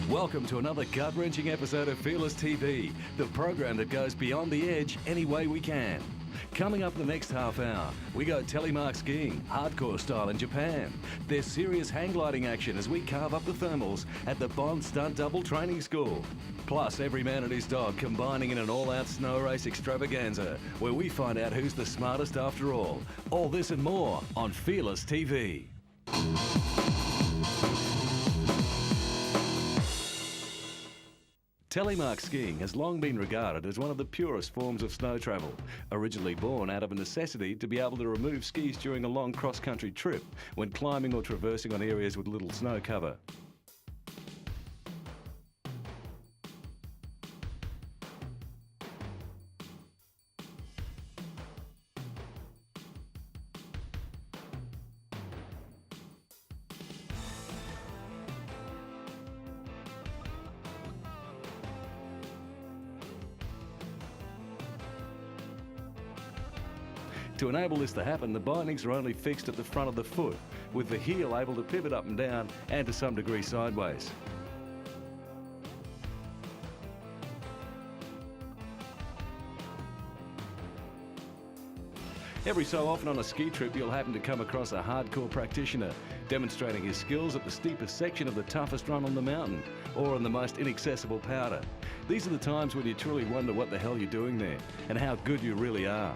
Welcome to another gut-wrenching episode of Fearless TV, the program that goes beyond the edge any way we can. Coming up the next half hour, we go telemark skiing, hardcore style in Japan. There's serious hang gliding action as we carve up the thermals at the Bond Stunt Double Training School. Plus, every man and his dog combining in an all-out snow race extravaganza, where we find out who's the smartest after all. All this and more on Fearless TV. Telemark skiing has long been regarded as one of the purest forms of snow travel, originally born out of a necessity to be able to remove skis during a long cross-country trip when climbing or traversing on areas with little snow cover. To enable this to happen, the bindings are only fixed at the front of the foot, with the heel able to pivot up and down and to some degree sideways. Every so often on a ski trip, you'll happen to come across a hardcore practitioner demonstrating his skills at the steepest section of the toughest run on the mountain or on the most inaccessible powder. These are the times when you truly wonder what the hell you're doing there and how good you really are.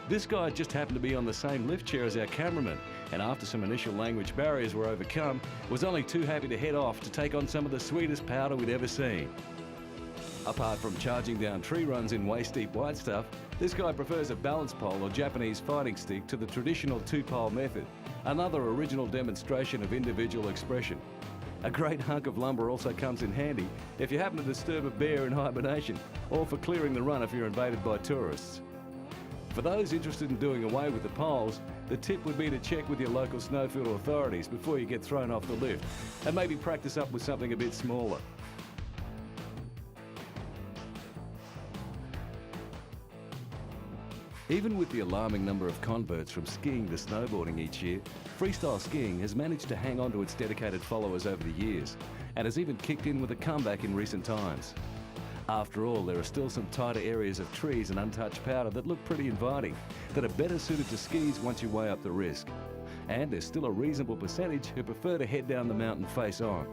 This guy just happened to be on the same lift chair as our cameraman, and after some initial language barriers were overcome, was only too happy to head off to take on some of the sweetest powder we'd ever seen. Apart from charging down tree runs in waist-deep white stuff, this guy prefers a balance pole or Japanese fighting stick to the traditional two-pole method, another original demonstration of individual expression. A great hunk of lumber also comes in handy if you happen to disturb a bear in hibernation, or for clearing the run if you're invaded by tourists. For those interested in doing away with the poles, the tip would be to check with your local snowfield authorities before you get thrown off the lift, and maybe practice up with something a bit smaller. Even with the alarming number of converts from skiing to snowboarding each year, freestyle skiing has managed to hang on to its dedicated followers over the years, and has even kicked in with a comeback in recent times. After all, there are still some tighter areas of trees and untouched powder that look pretty inviting, that are better suited to skis once you weigh up the risk. And there's still a reasonable percentage who prefer to head down the mountain face on.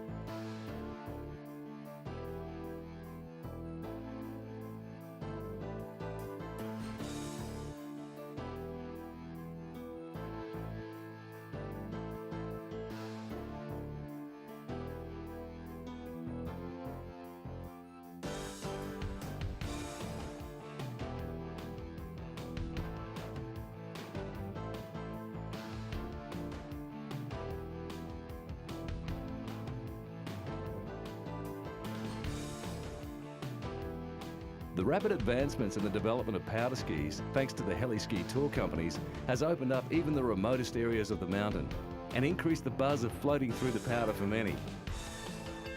The rapid advancements in the development of powder skis, thanks to the heli-ski tour companies, has opened up even the remotest areas of the mountain and increased the buzz of floating through the powder for many.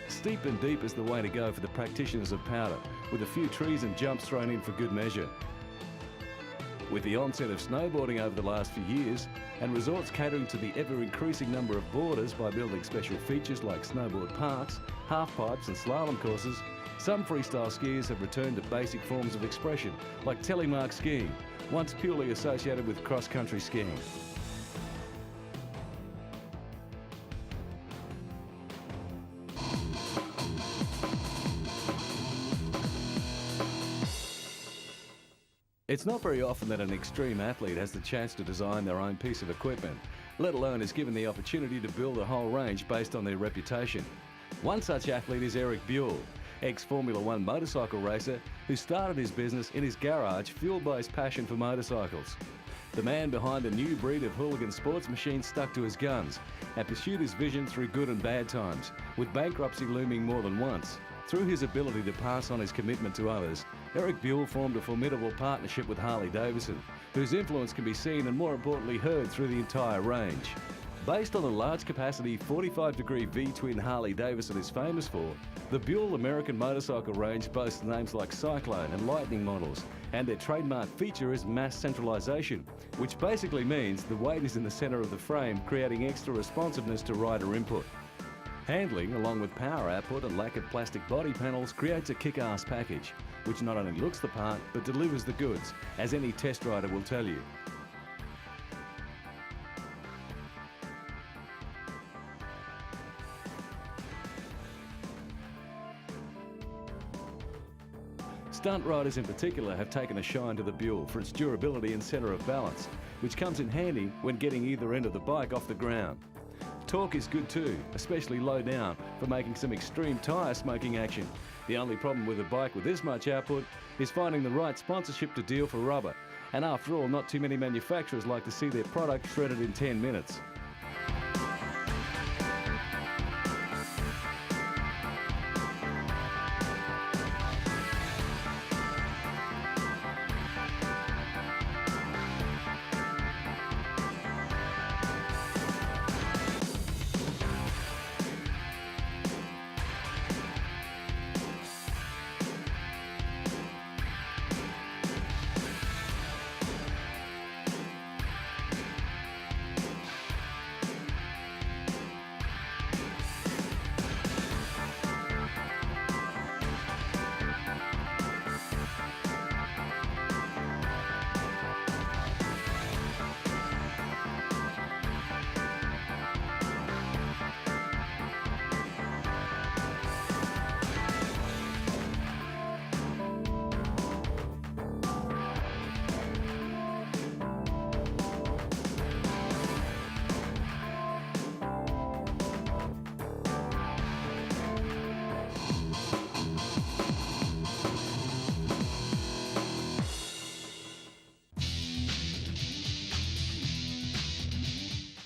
Steep and deep is the way to go for the practitioners of powder, with a few trees and jumps thrown in for good measure. With the onset of snowboarding over the last few years, and resorts catering to the ever-increasing number of boarders by building special features like snowboard parks, half-pipes and slalom courses, some freestyle skiers have returned to basic forms of expression, like telemark skiing, once purely associated with cross-country skiing. It's not very often that an extreme athlete has the chance to design their own piece of equipment, let alone is given the opportunity to build a whole range based on their reputation. One such athlete is Eric Buell, ex-Formula One motorcycle racer who started his business in his garage fueled by his passion for motorcycles. The man behind the new breed of hooligan sports machines stuck to his guns and pursued his vision through good and bad times, with bankruptcy looming more than once. Through his ability to pass on his commitment to others, Eric Buell formed a formidable partnership with Harley-Davidson, whose influence can be seen and more importantly heard through the entire range. Based on the large-capacity 45-degree V-twin Harley-Davidson is famous for, the Buell American motorcycle range boasts names like Cyclone and Lightning models, and their trademark feature is mass centralization, which basically means the weight is in the center of the frame, creating extra responsiveness to rider input. Handling, along with power output and lack of plastic body panels, creates a kick-ass package, which not only looks the part, but delivers the goods, as any test rider will tell you. Stunt riders in particular have taken a shine to the Buell for its durability and centre of balance, which comes in handy when getting either end of the bike off the ground. Torque is good too, especially low down, for making some extreme tyre smoking action. The only problem with a bike with this much output is finding the right sponsorship to deal for rubber. And after all, not too many manufacturers like to see their product shredded in 10 minutes.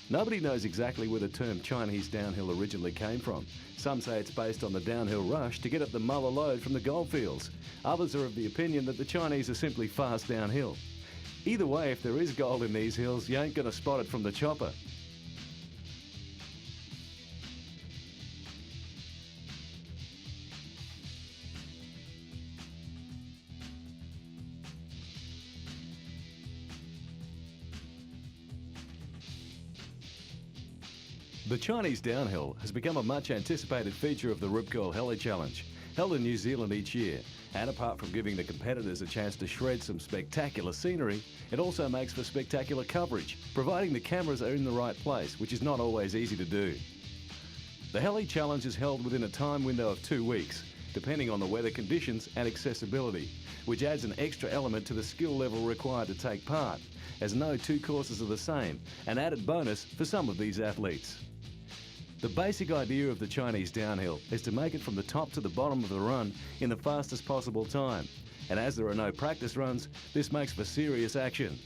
Nobody knows exactly where the term Chinese downhill originally came from. Some say it's based on the downhill rush to get at the muller load from the goldfields. Others are of the opinion that the Chinese are simply fast downhill. Either way, if there is gold in these hills, you ain't gonna spot it from the chopper. The Chinese downhill has become a much anticipated feature of the Rip Curl Heli Challenge, held in New Zealand each year. And apart from giving the competitors a chance to shred some spectacular scenery, it also makes for spectacular coverage, providing the cameras are in the right place, which is not always easy to do. The Heli Challenge is held within a time window of 2 weeks, depending on the weather conditions and accessibility, which adds an extra element to the skill level required to take part, as no two courses are the same, an added bonus for some of these athletes. The basic idea of the Chinese downhill is to make it from the top to the bottom of the run in the fastest possible time. And as there are no practice runs, this makes for serious action.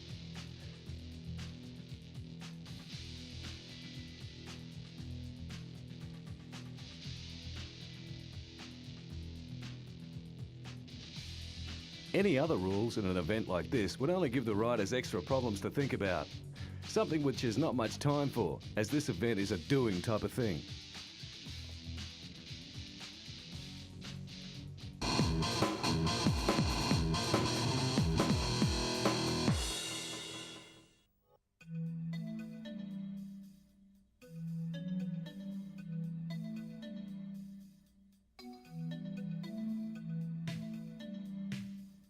Any other rules in an event like this would only give the riders extra problems to think about. Something which is not much time for, as this event is a doing type of thing.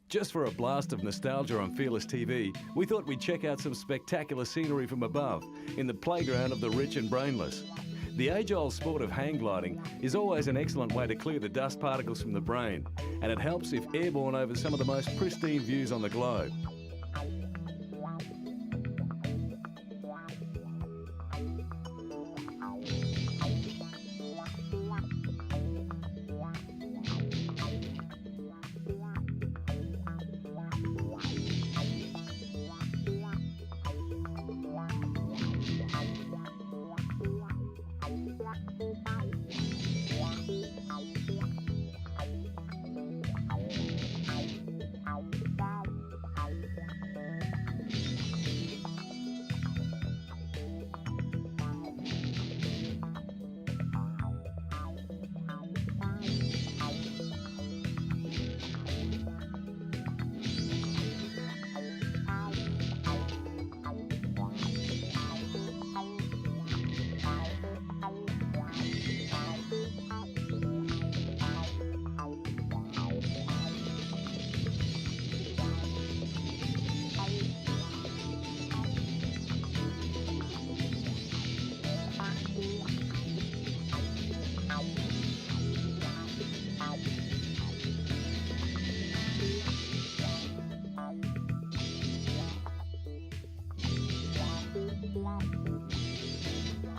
Just for a blast of nostalgia on Fearless TV, we thought we'd check out some spectacular scenery from above, in the playground of the rich and brainless. The age-old sport of hang gliding is always an excellent way to clear the dust particles from the brain, and it helps if airborne over some of the most pristine views on the globe.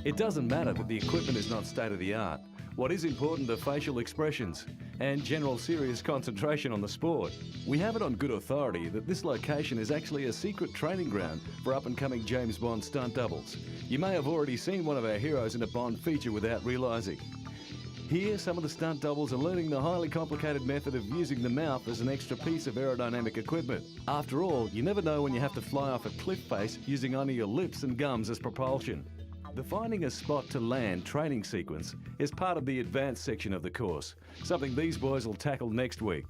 It doesn't matter that the equipment is not state-of-the-art. What is important are facial expressions and general serious concentration on the sport. We have it on good authority that this location is actually a secret training ground for up-and-coming James Bond stunt doubles. You may have already seen one of our heroes in a Bond feature without realising. Here, some of the stunt doubles are learning the highly complicated method of using the mouth as an extra piece of aerodynamic equipment. After all, you never know when you have to fly off a cliff face using only your lips and gums as propulsion. The finding a spot to land training sequence is part of the advanced section of the course, something these boys will tackle next week.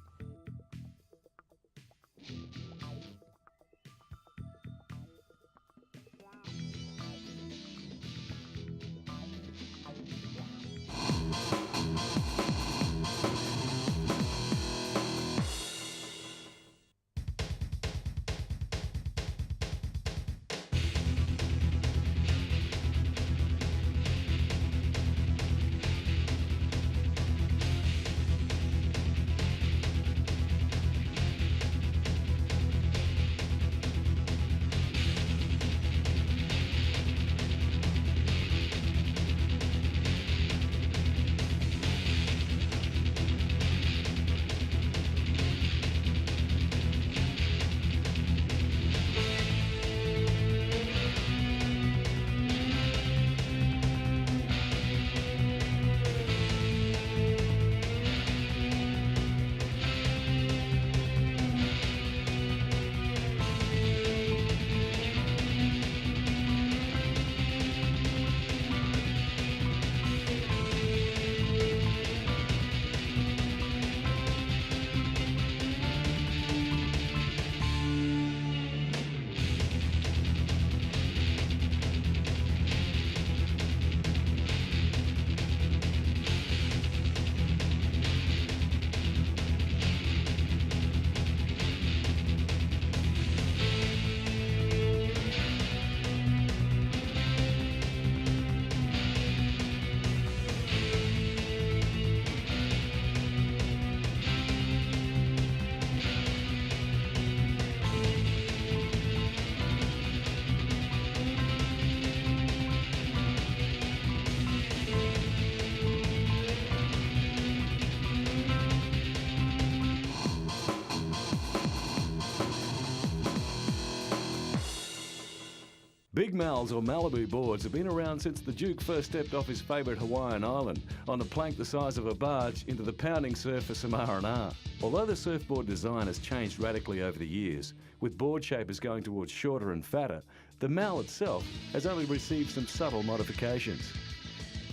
Big Mal's or Malibu boards have been around since the Duke first stepped off his favourite Hawaiian island on a plank the size of a barge into the pounding surf of Samara. Although the surfboard design has changed radically over the years, with board shapers going towards shorter and fatter, the Mal itself has only received some subtle modifications.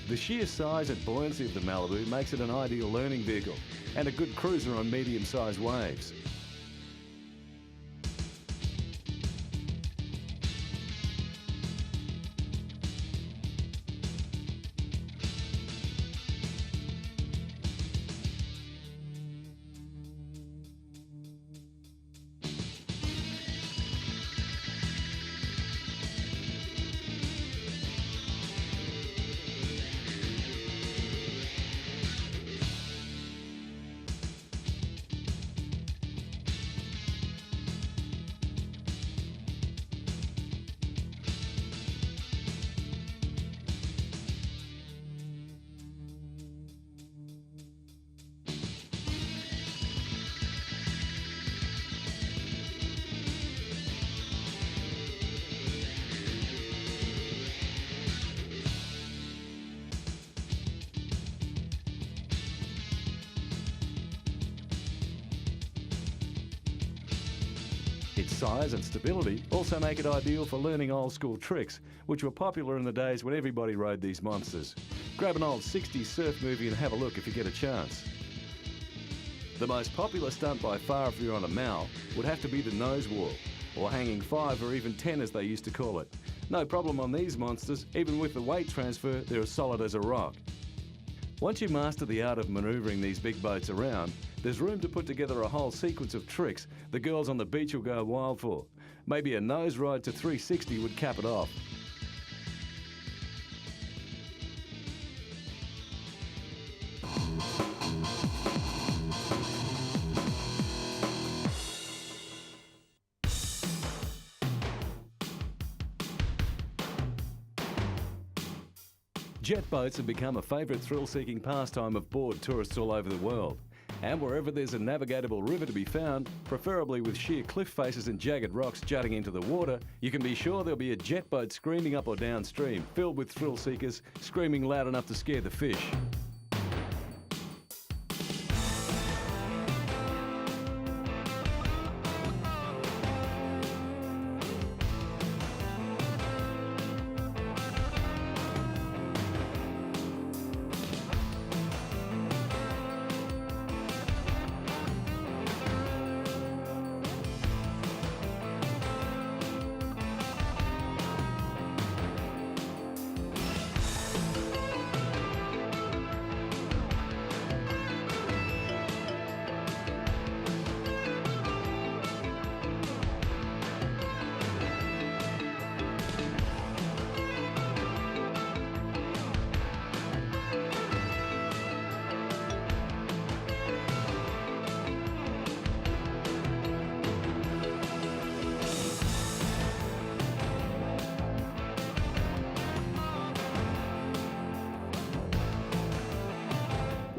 The sheer size and buoyancy of the Malibu makes it an ideal learning vehicle and a good cruiser on medium-sized waves. Its size and stability also make it ideal for learning old school tricks, which were popular in the days when everybody rode these monsters. Grab an old 60s surf movie and have a look if you get a chance. The most popular stunt by far if you're on a Mal would have to be the nose wall, or hanging 5 or even 10 as they used to call it. No problem on these monsters, even with the weight transfer, they're as solid as a rock. Once you master the art of manoeuvring these big boats around, there's room to put together a whole sequence of tricks the girls on the beach will go wild for. Maybe a nose ride to 360 would cap it off. Jet boats have become a favourite thrill-seeking pastime of bored tourists all over the world. And wherever there's a navigatable river to be found, preferably with sheer cliff faces and jagged rocks jutting into the water, you can be sure there'll be a jet boat screaming up or downstream, filled with thrill seekers, screaming loud enough to scare the fish.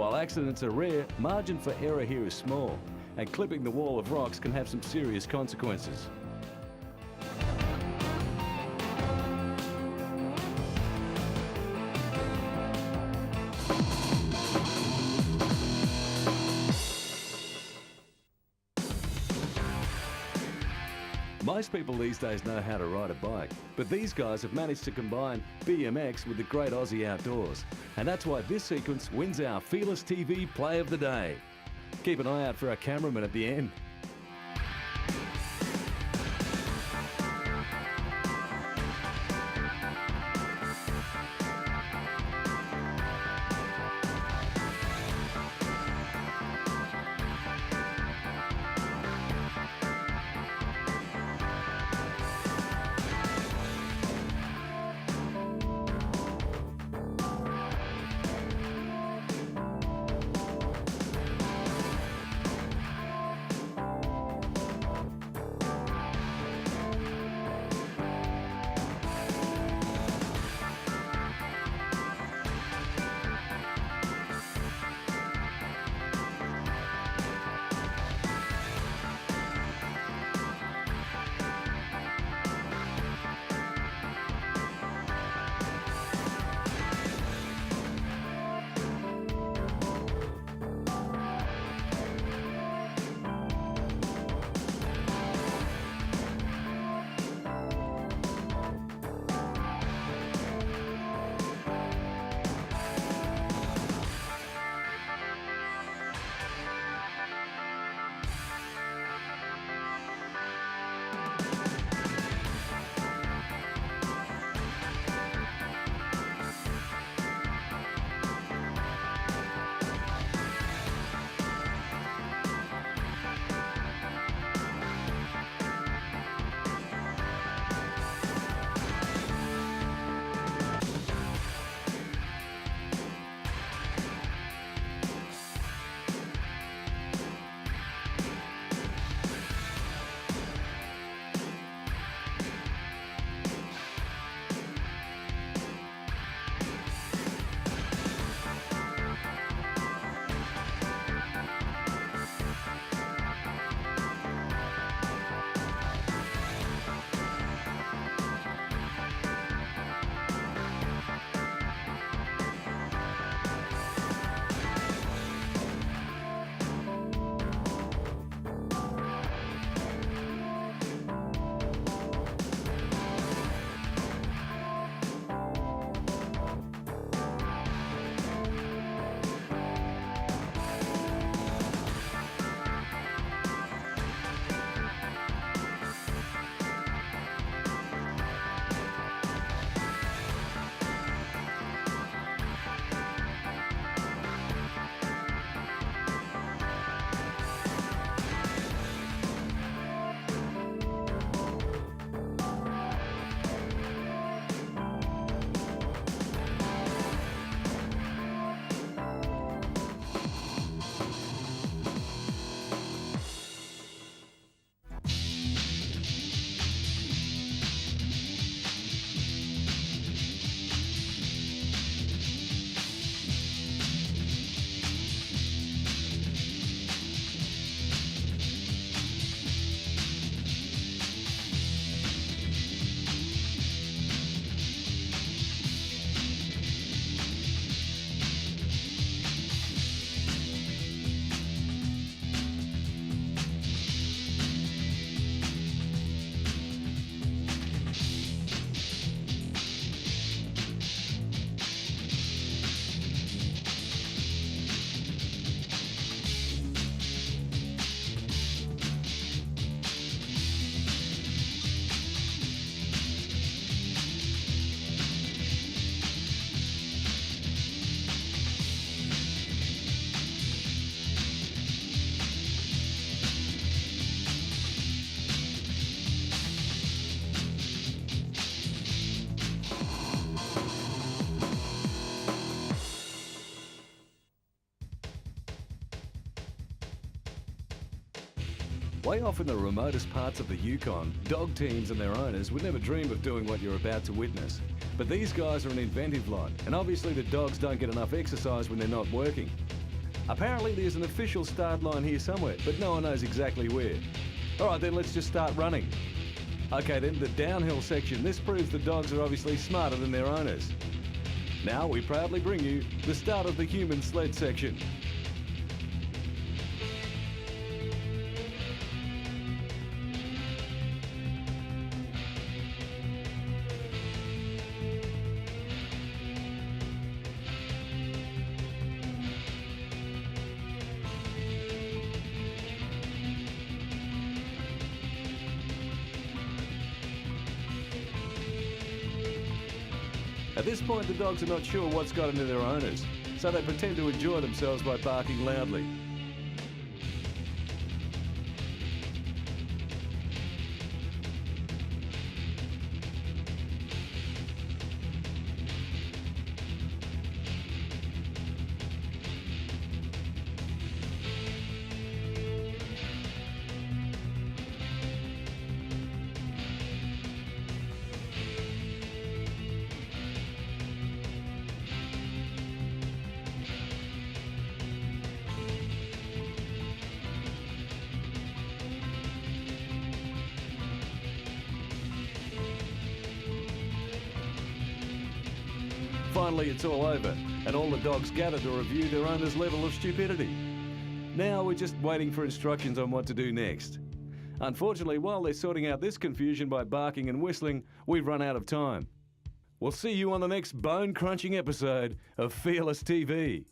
While accidents are rare, margin for error here is small, and clipping the wall of rocks can have some serious consequences. Most people these days know how to ride a bike, but these guys have managed to combine BMX with the great Aussie outdoors. And that's why this sequence wins our Fearless TV Play of the Day. Keep an eye out for our cameraman at the end. Way off in the remotest parts of the Yukon, dog teams and their owners would never dream of doing what you're about to witness. But these guys are an inventive lot, and obviously the dogs don't get enough exercise when they're not working. Apparently there's an official start line here somewhere, but no one knows exactly where. All right, then let's just start running. Okay then, the downhill section. This proves the dogs are obviously smarter than their owners. Now we proudly bring you the start of the human sled section. At this point, the dogs are not sure what's got into their owners, so they pretend to enjoy themselves by barking loudly. Finally, it's all over, and all the dogs gather to review their owner's level of stupidity. Now we're just waiting for instructions on what to do next. Unfortunately, while they're sorting out this confusion by barking and whistling, we've run out of time. We'll see you on the next bone-crunching episode of Fearless TV.